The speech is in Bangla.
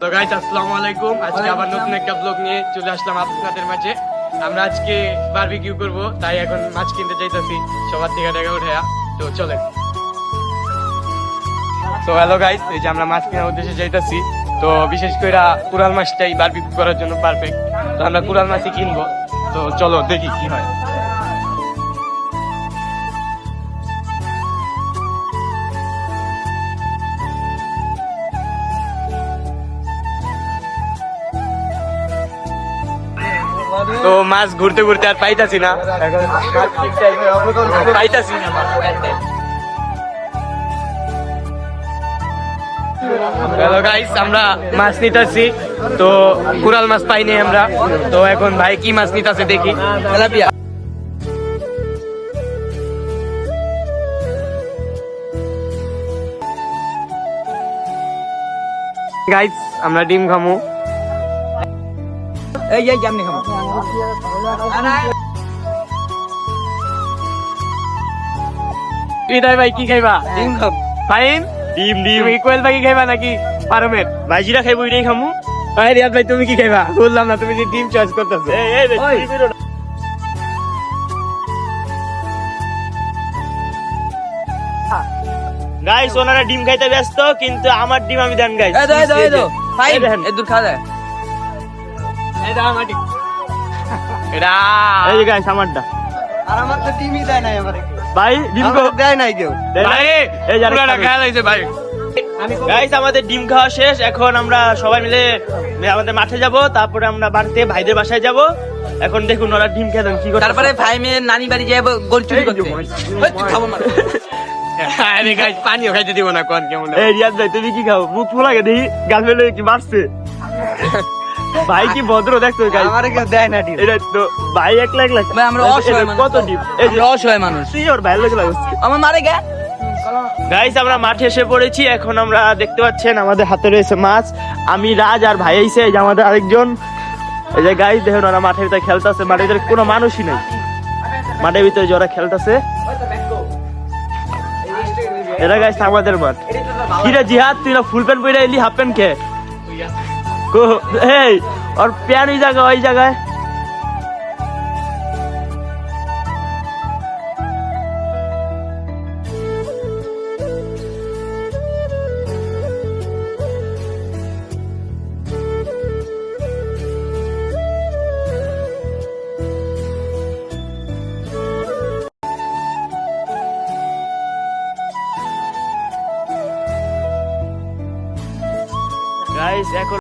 তো গাইস আসসালামু আলাইকুম। আজকে আবার নতুন একটা ব্লগ নিয়ে চলে আসলাম আপনাদের মাঝে। আমরা আজকে বারবিকিউ করব, তাই এখন মাছ কিনতে যাইতাছি সবার থেকে টাকা উঠায়া। তো চলেন। তো হ্যালো গাইস, এই যে আমরা মাছ কেনার উদ্দেশ্যে যাইতাছি। তো বিশেষ করে কুরাল মাছটাই বারবিকিউ করার জন্য পারফেক্ট। তো আমরা কুরাল মাছই কিনবো। তো চলো দেখি কি হয়। তো মাছ ঘুরতে ঘুরতে আর পাইতাছি না, পাইতাছি না। হ্যালো গাইস, আমরা মাছ নিতেছি। তো কুরাল মাছ পাইনি আমরা। তো এখন ভাই কি মাছ নিতেছে দেখি। তেলাপিয়া। গাইস আমরা ডিম খামু। এই কেমনি খাবো? হৃদয় ভাই কি খাইবা? ডিম খাবো। ফাইন। ডিম তুমি কোয়েল ভাই কি খাইবা নাকি পারমের? ভাইজিরা খাইবো এটাই খামু। ভাই রিয়াদ ভাই তুমি কি খাইবা? বললাম না তুমি যে ডিম চয়েস করতেছো। গাইস ওনারা ডিম খাইতে ব্যস্ত, কিন্তু আমার ডিম আমি দেন গাইস। ফাইন। এদুর খা দে। এটা মাটি। এটা এই যে গাইস আমারটা। আর আমার তো টিমই দেয় নাই আমারে। ভাই ডিম আমাকে দেয় নাই কেউ। ভাই এই যে পুরাটা খাওয়া লাইছে ভাই। গাইস আমাদের ডিম খাওয়া শেষ। এখন আমরা সবাই মিলে আমাদের মাঠে যাব, তারপরে আমরা বাড়িতে ভাইদের বাসায় যাব। এখন দেখুন ওরা ডিম খেলেন কি করে। তারপরে ভাই মেয়ের নানি বাড়ি যাই গোল চুরি করতে। ওই তুই খাবো মার। আরে গাইস পানিও খাইতে দিব না, কোন কেমন? এই রিয়াদ ভাই তুমি কি খাও? মুখ ফুলা গে দেখি, গার্লফ্রেন্ড কি মারছে? ভাই কি ভদ্র দেখছো গাইস। আমারে কেউ দেয় না ডিম। এটা তো ভাই একলা একলা। ভাই আমরা অসহায় মানুষ। কত ডিম? এই যে আমরা অসহায় মানুষ। ওর ভাই লাগে লাগছে। আমার মারে গে। গাইস আমরা মাঠে এসে পড়েছি। এখন আমরা দেখতে পাচ্ছেন আমাদের হাতে রয়েছে মাছ। আমি রাজ আর ভাই আইছে, এই যে আমাদের আরেকজন। এই যে গাইস দেখুন ওরা মাঠের ভিতরে খেলতেছে। মাঠের ভিতরে কোনো মানুষই নেই। মাঠের ভিতরে যারা খেলতেছে এরা গাইস আমাদের মাঠ। কি রে জিহাদ, তুই না ফুল প্যান্ট পরে এলি, হাফ প্যান্ট কে? এই ওর প্যান্ট ওই জায়গায়, ওই জায়গায়। গাইস এখন